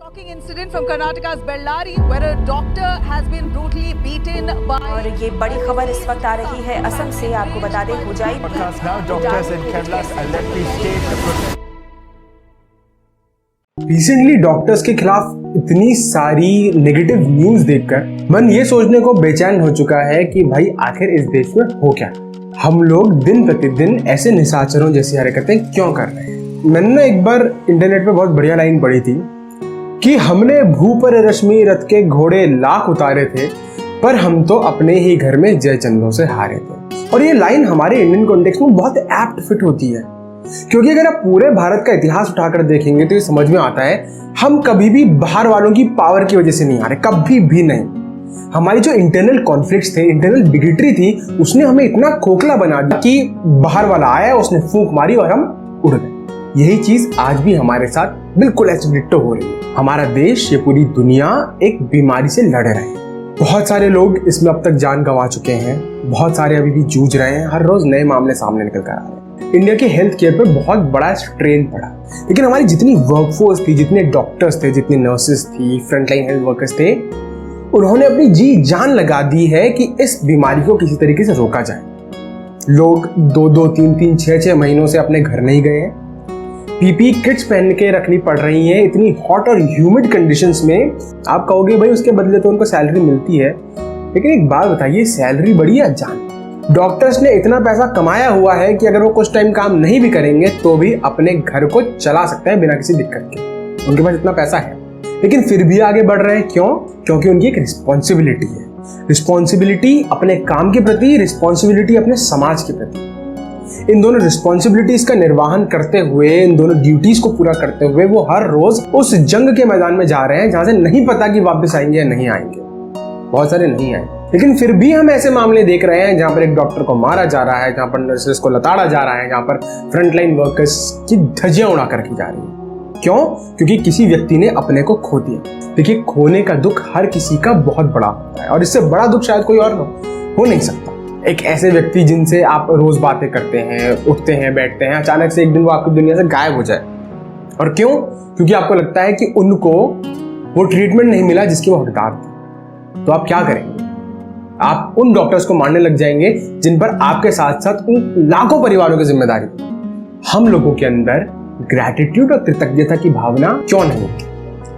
Shocking incident from Karnataka's Bellary where a doctor has been brutally beaten by और ये बड़ी खबर इस वक्त आ रही है असम से। आपको बता दें हुजाई रिसेंटली डॉक्टर्स के खिलाफ इतनी सारी नेगेटिव न्यूज देखकर मन ये सोचने को बेचैन हो चुका है कि भाई आखिर इस देश में हो क्या। हम लोग दिन प्रतिदिन ऐसे निशाचरों जैसी हरकतें क्यों कर रहे हैं। मैंने ना एक बार इंटरनेट पे बहुत बढ़िया लाइन पढ़ी थी कि हमने भू पर रश्मि रथ के घोड़े लाख उतारे थे, पर हम तो अपने ही घर में जय चंदों से हारे थे। और ये लाइन हमारे इंडियन कॉन्टेक्स्ट में बहुत एप्ट फिट होती है, क्योंकि अगर आप पूरे भारत का इतिहास उठाकर देखेंगे तो ये समझ में आता है हम कभी भी बाहर वालों की पावर की वजह से नहीं हारे, कभी भी नहीं। हमारी जो इंटरनल कॉन्फ्लिक्ट्स थे, इंटरनल बिगेटरी थी, उसने हमें इतना खोखला बना दिया कि बाहर वाला आया, उसने फूंक मारी और हम उड़ गए। यही चीज आज भी हमारे साथ बिल्कुल ऐसे डिट्टो हो रही है। हमारा देश, ये पूरी दुनिया एक बीमारी से लड़ रहे हैं। बहुत सारे लोग इसमें अब तक जान गंवा चुके हैं, बहुत सारे अभी भी जूझ रहे हैं। हर रोज नए मामले सामने निकल कर आ रहे हैं। इंडिया के हेल्थ केयर पर बहुत बड़ा स्ट्रेन पड़ा, लेकिन हमारी जितनी वर्कफोर्स थी, जितने डॉक्टर्स थे, जितनी नर्सेस थी, फ्रंटलाइन हेल्थ वर्कर्स थे, उन्होंने अपनी जी जान लगा दी है कि इस बीमारी को किसी तरीके से रोका जाए। लोग 2-2, 3-3, 6-6 महीनों से अपने घर नहीं गए हैं। पीपी किट्स पहन के रखनी पड़ रही हैं इतनी हॉट और ह्यूमिड कंडीशंस में। आप कहोगे भाई उसके बदले तो उनको सैलरी मिलती है, लेकिन एक बात बताइए, सैलरी बड़ी या जान? डॉक्टर्स ने इतना पैसा कमाया हुआ है कि अगर वो कुछ टाइम काम नहीं भी करेंगे तो भी अपने घर को चला सकते हैं बिना किसी दिक्कत के। उनके पास इतना पैसा है, लेकिन फिर भी आगे बढ़ रहे हैं। क्यों? क्योंकि उनकी एक रिस्पॉन्सिबिलिटी है। रिस्पॉन्सिबिलिटी अपने काम के प्रति, रिस्पॉन्सिबिलिटी अपने समाज के प्रति। इन दोनों रिस्पॉन्सिबिलिटीज का निर्वहन करते हुए, इन दोनों ड्यूटीज को पूरा करते हुए वो हर रोज उस जंग के मैदान में जा रहे हैं जहां से नहीं पता कि वापस आएंगे या नहीं आएंगे। बहुत सारे नहीं आए, लेकिन फिर भी हम ऐसे मामले देख रहे हैं जहां पर एक डॉक्टर को मारा जा रहा है, जहां पर नर्सेस को लताड़ा जा रहा है, जहां पर फ्रंटलाइन वर्कर्स की धज्जियां उड़ा कर की जा रही है। क्यों? क्योंकि किसी व्यक्ति ने अपने को खो दिया। देखिए, खोने का दुख हर किसी का बहुत बड़ा होता है, और इससे बड़ा दुख शायद कोई और हो नहीं सकता। एक ऐसे व्यक्ति जिनसे आप रोज बातें करते हैं, उठते हैं, बैठते हैं, अचानक से एक दिन वो आपकी दुनिया से गायब हो जाए। और क्यों? क्योंकि आपको लगता है कि उनको वो ट्रीटमेंट नहीं मिला जिसके वो हकदार थे। तो आप क्या करेंगे? आप उन डॉक्टर्स को मारने लग जाएंगे जिन पर आपके साथ साथ उन लाखों परिवारों की जिम्मेदारी। हम लोगों के अंदर ग्रैटिट्यूड और कृतज्ञता की भावना क्यों नहीं है?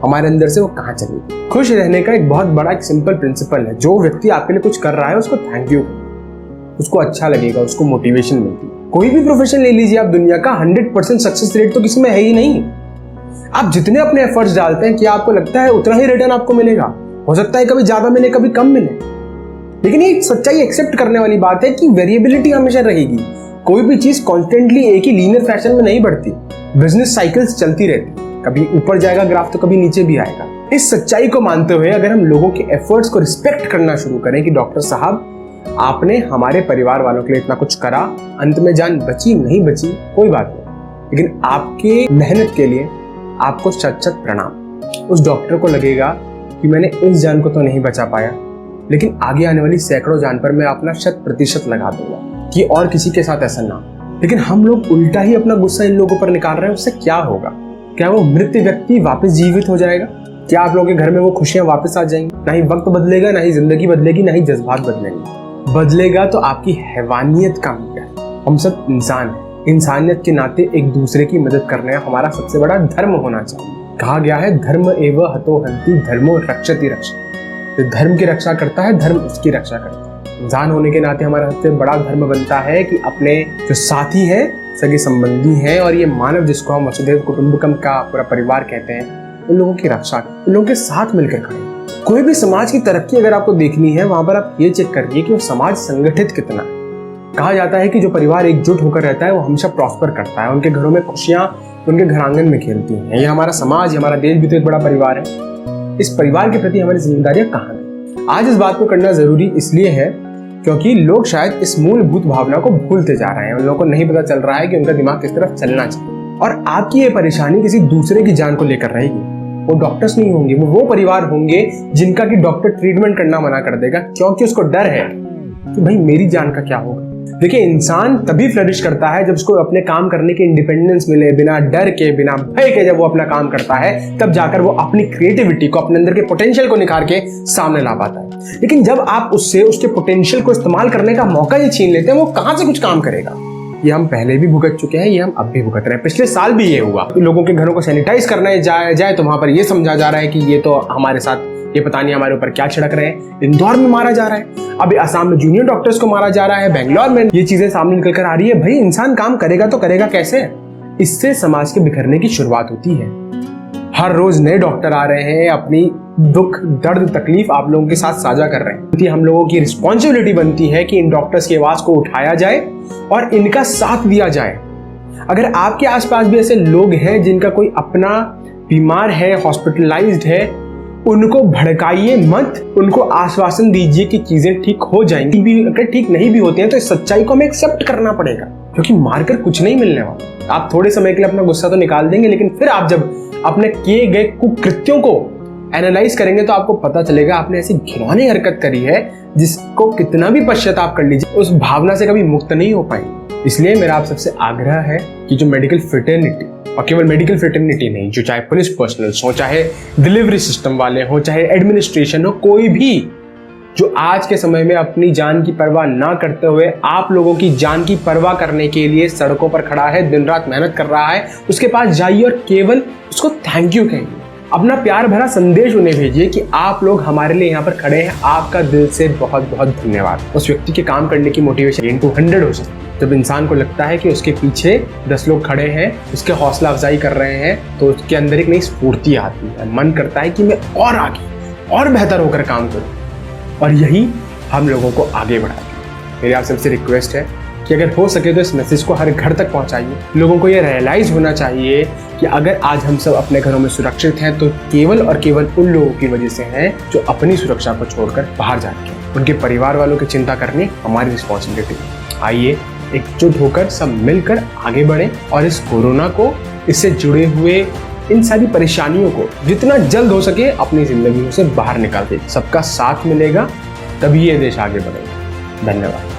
हमारे अंदर से वो कहां चली? खुश रहने का एक बहुत बड़ा एक सिंपल प्रिंसिपल है। जो व्यक्ति आपके लिए कुछ कर रहा है उसको थैंक यू, उसको अच्छा लगेगा, उसको मोटिवेशन मिलती है। कोई भी प्रोफेशन ले लीजिए आप, दुनिया का 100% सक्सेस रेट तो किसी में है ही नहीं। आप जितने अपने एफर्ट्स डालते हैं, क्या आपको लगता है उतना ही रिटर्न आपको मिलेगा? हो सकता है कभी ज्यादा मिले, कभी कम मिले, लेकिन ये सच्चाई एक्सेप्ट करने वाली बात है कि वेरिएबिलिटी हमेशा रहेगी। कोई भी चीज कॉन्स्टेंटली एक ही लीनियर फैशन में नहीं बढ़ती। बिजनेस साइकिल्स चलती रहती, कभी ऊपर जाएगा ग्राफ तो कभी नीचे भी आएगा। इस सच्चाई को मानते हुए अगर हम लोगों के एफर्ट्स को रिस्पेक्ट करना शुरू करें कि डॉक्टर साहब आपने हमारे परिवार वालों के लिए इतना कुछ करा, अंत में जान बची नहीं बची कोई बात नहीं, लेकिन आपके मेहनत के लिए आपको शत-शत प्रणाम। उस डॉक्टर को लगेगा कि मैंने इस जान को तो नहीं बचा पाया, लेकिन आगे आने वाली सैकड़ों जान पर मैं अपना 100% लगा दूंगा कि और किसी के साथ ऐसा ना। लेकिन हम लोग उल्टा ही अपना गुस्सा इन लोगों पर निकाल रहे हैं। उससे क्या होगा? क्या वो मृत व्यक्ति वापस जीवित हो जाएगा? क्या आप लोगों के घर में वो खुशियां वापस आ जाएंगी? ना ही वक्त बदलेगा, ना ही जिंदगी बदलेगी, ना ही जज्बात बदलेंगे। बदलेगा तो आपकी हैवानियत का मूल्य। हम सब इंसान हैं, इंसानियत के नाते एक दूसरे की मदद करना हमारा सबसे बड़ा धर्म होना चाहिए। कहा गया है धर्म एव हतो हन्ति धर्मो रक्षति रक्षति। जो धर्म की रक्षा करता है, धर्म उसकी रक्षा करता है। इंसान होने के नाते हमारा सबसे बड़ा धर्म बनता है कि अपने जो साथी हैं, सगे संबंधी हैं, और ये मानव जिसको हम वसुधैव कुटुंबकम का पूरा परिवार कहते हैं, उन लोगों की रक्षा, उन लोगों के साथ मिलकर खड़े। कोई भी समाज की तरक्की अगर आपको देखनी है, वहां पर आप ये चेक करिए कि वो समाज संगठित कितना है। कहा जाता है कि जो परिवार एकजुट होकर रहता है वो हमेशा प्रॉस्पर करता है। उनके घरों में खुशियां उनके घरांगन में खेलती हैं। ये हमारा समाज, हमारा देश भी तो एक बड़ा परिवार है। इस परिवार के प्रति हमारी जिम्मेदारियां कहाँ हैं? आज इस बात को करना जरूरी इसलिए है क्योंकि लोग शायद इस मूलभूत भावना को भूलते जा रहे हैं। उन लोगों को नहीं पता चल रहा है कि उनका दिमाग किस तरफ चलना चाहिए। और आपकी ये परेशानी किसी दूसरे की जान को लेकर रहेगी। वो डॉक्टर्स नहीं होंगे, वो परिवार होंगे जिनका कि डॉक्टर ट्रीटमेंट करना मना कर देगा, क्योंकि उसको डर है कि भाई मेरी जान का क्या होगा। देखिए, इंसान तभी फ्लरिश करता है जब उसको अपने काम करने की इंडिपेंडेंस मिले, बिना डर के, बिना भय के जब वो अपना काम करता है, तब जाकर वो अपनी क्रिएटिविटी को, अपने अंदर के पोटेंशियल को निखार के सामने ला पाता है। लेकिन जब आप उससे उसके पोटेंशियल को इस्तेमाल करने का मौका ही छीन लेते हैं, वो कहां से कुछ काम करेगा। ये हम पहले भी भुगत चुके हैं, ये हम अब भी भुगत रहे हैं। पिछले साल भी ये हुआ, लोगों के घरों को सैनिटाइज करने जाए तो वहां पर ये समझा जा रहा है कि ये तो हमारे साथ, ये पता नहीं हमारे ऊपर क्या छिड़क रहे हैं। इंदौर में मारा जा रहा है, अभी असम में जूनियर डॉक्टर्स को मारा जा रहा है, बेंगलोर में ये चीजें सामने निकल कर आ रही है। भाई, इंसान काम करेगा तो करेगा कैसे? इससे समाज के बिखरने की शुरुआत होती है। हर रोज नए डॉक्टर आ रहे हैं, अपनी दुख, दर्द, तकलीफ आप लोगों के साथ साझा कर रहे हैं। हम लोगों की रिस्पॉन्सिबिलिटी बनती है कि इन डॉक्टर्स की आवाज को उठाया जाए और इनका साथ दिया जाए। अगर आपके आसपास भी ऐसे लोग हैं जिनका कोई अपना बीमार है, हॉस्पिटलाइज्ड है, उनको भड़काइए मत, उनको आश्वासन दीजिए कि चीजें ठीक हो जाएंगी। भी अगर ठीक नहीं भी होती हैं तो इस सच्चाई को हमें एक्सेप्ट करना पड़ेगा, क्योंकि मारकर कुछ नहीं मिलने वाला। आप थोड़े समय के लिए अपना गुस्सा तो निकाल देंगे, लेकिन फिर आप जब अपने किए गए कुकृत्यों को एनालाइज करेंगे तो आपको पता चलेगा आपने ऐसी घिनौनी हरकत करी है जिसको कितना भी पश्चाताप कर लीजिए, उस भावना से कभी मुक्त नहीं हो पाएंगे। इसलिए मेरा आप सबसे आग्रह है कि जो मेडिकल फ्रेटर्निटी, और केवल मेडिकल फ्रेटर्निटी नहीं, जो चाहे पुलिस पर्सनल्स हो, चाहे डिलीवरी सिस्टम वाले हो, चाहे एडमिनिस्ट्रेशन हो, कोई भी जो आज के समय में अपनी जान की परवाह ना करते हुए आप लोगों की जान की परवाह करने के लिए सड़कों पर खड़ा है, दिन रात मेहनत कर रहा है, उसके पास जाइए और केवल उसको थैंक यू कहिए। अपना प्यार भरा संदेश उन्हें भेजिए कि आप लोग हमारे लिए यहाँ पर खड़े हैं, आपका दिल से बहुत बहुत धन्यवाद। उस व्यक्ति के काम करने की मोटिवेशन 100 हो सकती है। जब इंसान को लगता है कि उसके पीछे 10 लोग खड़े हैं, उसके हौसला अफजाई कर रहे हैं, तो उसके अंदर एक नई स्फूर्ति आती है। मन करता है कि मैं और आगे और बेहतर होकर काम करूं, और यही हम लोगों को आगे बढ़ाएगी। मेरी आप सबसे रिक्वेस्ट है कि अगर हो सके तो इस मैसेज को हर घर तक पहुंचाइए। लोगों को ये रियलाइज होना चाहिए कि अगर आज हम सब अपने घरों में सुरक्षित हैं तो केवल और केवल उन लोगों की वजह से हैं जो अपनी सुरक्षा को छोड़कर बाहर जाते हैं। उनके परिवार वालों की चिंता करनी हमारी रिस्पॉन्सिबिलिटी है। आइए एकजुट होकर सब मिलकर आगे बढ़ें और इस कोरोना को, इससे जुड़े हुए इन सारी परेशानियों को जितना जल्द हो सके अपनी जिंदगियों से बाहर निकाल दें। सबका साथ मिलेगा तभी ये देश आगे बढ़ेगा। धन्यवाद।